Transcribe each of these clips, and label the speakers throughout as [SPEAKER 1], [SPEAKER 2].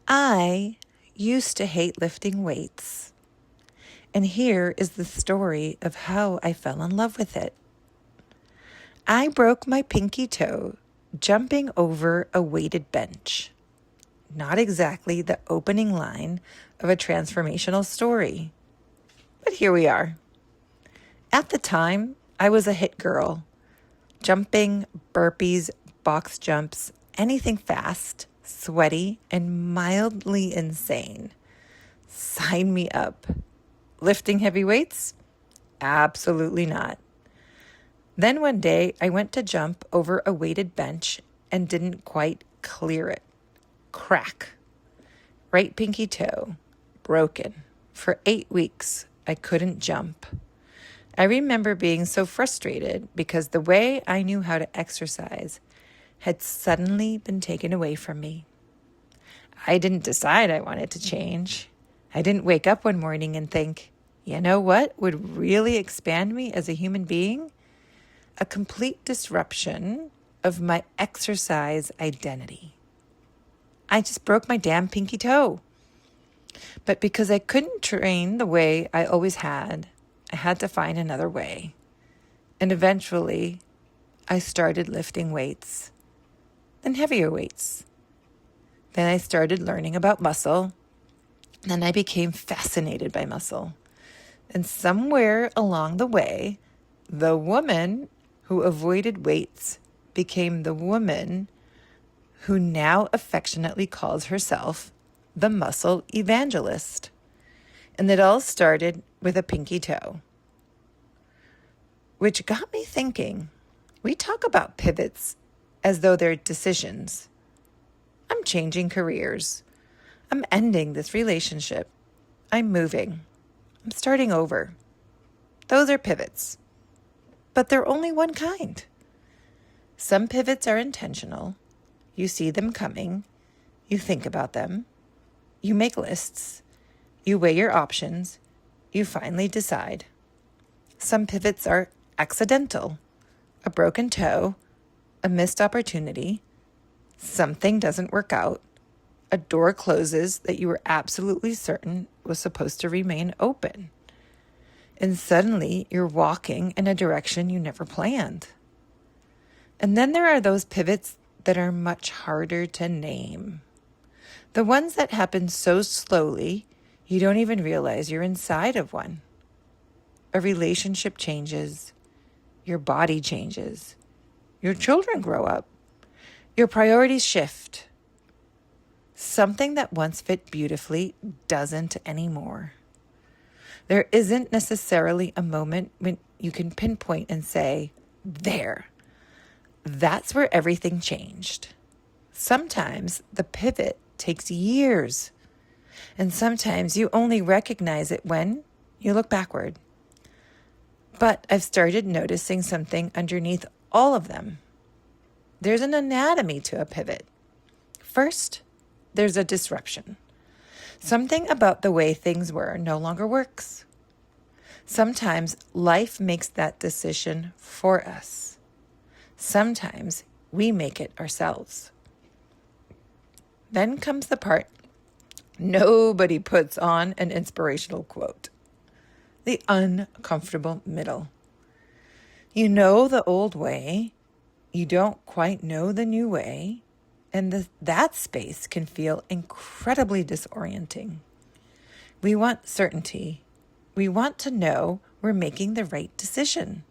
[SPEAKER 1] I used to hate lifting weights, and here is the story of how I fell in love with it. I broke my pinky toe jumping over a weighted bench. Not exactly the opening line of a transformational story, but here we are. At the time, I was a hit girl, jumping, burpees, box jumps, anything fast, sweaty, and mildly insane. Sign me up. Lifting heavy weights? Absolutely not. Then one day I went to jump over a weighted bench and didn't quite clear it. Crack. Right pinky toe. Broken. For 8 weeks, I couldn't jump. I remember being so frustrated because the way I knew how to exercise had suddenly been taken away from me. I didn't decide I wanted to change. I didn't wake up one morning and think, you know what would really expand me as a human being? A complete disruption of my exercise identity. I just broke my damn pinky toe. But because I couldn't train the way I always had, I had to find another way. And eventually, I started lifting weights, then heavier weights. Then I started learning about muscle. Then I became fascinated by muscle. And somewhere along the way, the woman who avoided weights became the woman who now affectionately calls herself the muscle evangelist. And it all started with a pinky toe, which got me thinking. We talk about pivots as though they're decisions. I'm changing careers. I'm ending this relationship. I'm moving. I'm starting over. Those are pivots. But they're only one kind. Some pivots are intentional. You see them coming. You think about them. You make lists. You weigh your options. You finally decide. Some pivots are accidental. A broken toe, a missed opportunity, something doesn't work out, a door closes that you were absolutely certain was supposed to remain open. And suddenly you're walking in a direction you never planned. And then there are those pivots that are much harder to name. The ones that happen so slowly, you don't even realize you're inside of one. A relationship changes. Your body changes. Your children grow up. Your priorities shift. Something that once fit beautifully doesn't anymore. There isn't necessarily a moment when you can pinpoint and say, there. That's where everything changed. Sometimes the pivot takes years. And sometimes you only recognize it when you look backward. But I've started noticing something underneath all of them. There's an anatomy to a pivot. First, there's a disruption. Something about the way things were no longer works. Sometimes life makes that decision for us. Sometimes we make it ourselves. Then comes the part nobody puts on an inspirational quote. The uncomfortable middle. You know the old way, you don't quite know the new way, and that space can feel incredibly disorienting. We want certainty. We want to know we're making the right decision.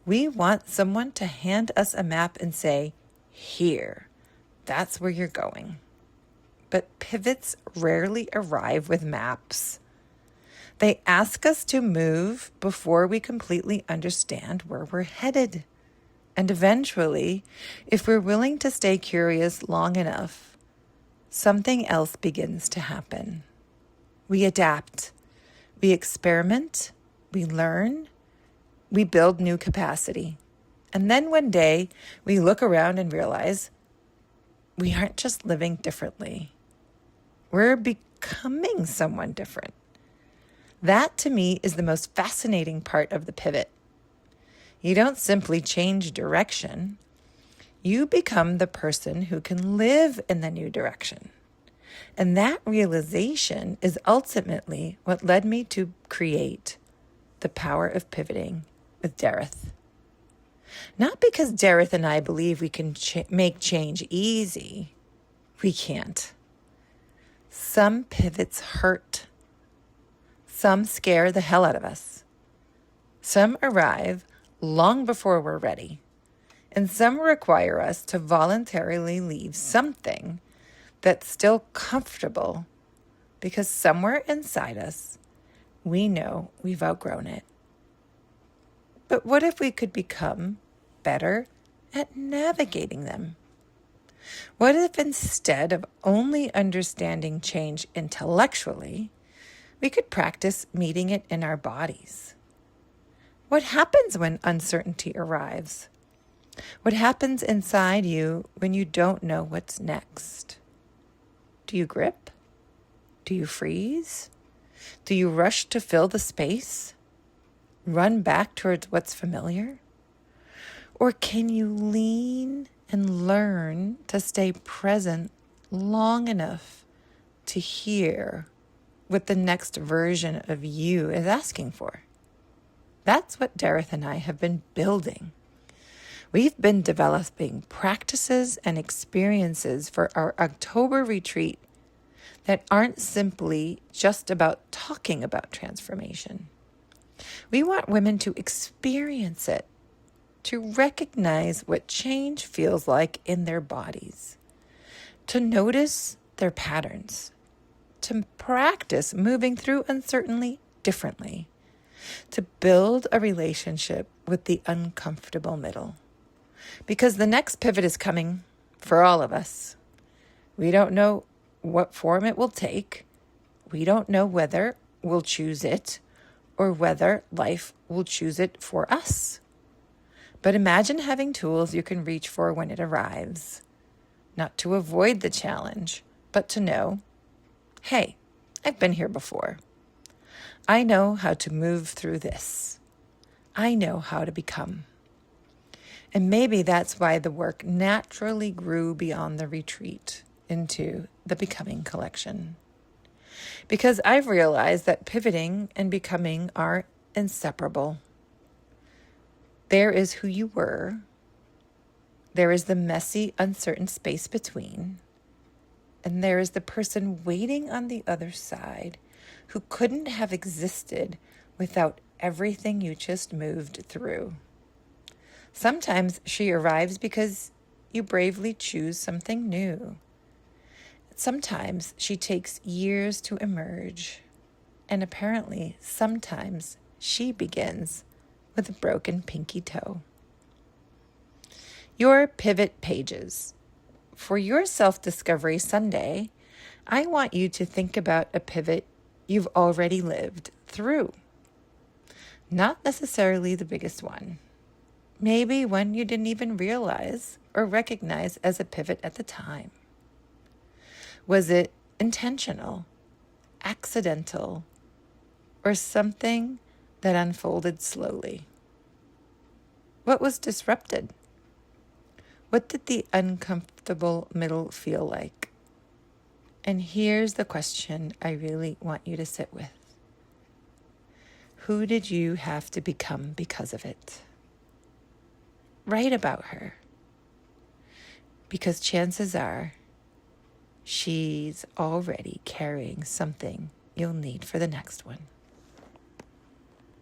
[SPEAKER 1] We want someone to hand us a map and say, here, that's where you're going. But pivots rarely arrive with maps. They ask us to move before we completely understand where we're headed. And eventually, if we're willing to stay curious long enough, something else begins to happen. We adapt. We experiment. We learn. We build new capacity. And then one day, we look around and realize we aren't just living differently. We're becoming someone different. That, to me, is the most fascinating part of the pivot. You don't simply change direction. You become the person who can live in the new direction. And that realization is ultimately what led me to create The Power of Pivoting with Dareth. Not because Dareth and I believe we can make change easy. We can't. Some pivots hurt. Some scare the hell out of us. Some arrive long before we're ready. And some require us to voluntarily leave something that's still comfortable because somewhere inside us, we know we've outgrown it. But what if we could become better at navigating them? What if instead of only understanding change intellectually, we could practice meeting it in our bodies? What happens when uncertainty arrives? What happens inside you when you don't know what's next? Do you grip? Do you freeze? Do you rush to fill the space? Run back towards what's familiar? Or can you lean and learn to stay present long enough to hear what the next version of you is asking for? That's what Dareth and I have been building. We've been developing practices and experiences for our October retreat that aren't simply just about talking about transformation. We want women to experience it, to recognize what change feels like in their bodies, to notice their patterns, to practice moving through uncertainty differently, to build a relationship with the uncomfortable middle. Because the next pivot is coming for all of us. We don't know what form it will take. We don't know whether we'll choose it or whether life will choose it for us. But imagine having tools you can reach for when it arrives. Not to avoid the challenge, but to know, hey, I've been here before. I know how to move through this. I know how to become. And maybe that's why the work naturally grew beyond the retreat into the Becoming collection. Because I've realized that pivoting and becoming are inseparable. There is who you were. There is the messy, uncertain space between. And there is the person waiting on the other side who couldn't have existed without everything you just moved through. Sometimes she arrives because you bravely choose something new. Sometimes she takes years to emerge. And apparently, sometimes she begins with a broken pinky toe. Your pivot pages. For your self-discovery Sunday, I want you to think about a pivot you've already lived through. Not necessarily the biggest one. Maybe one you didn't even realize or recognize as a pivot at the time. Was it intentional, accidental, or something that unfolded slowly? What was disrupted? What did the uncomfortable middle feel like? And here's the question I really want you to sit with. Who did you have to become because of it? Write about her. Because chances are she's already carrying something you'll need for the next one.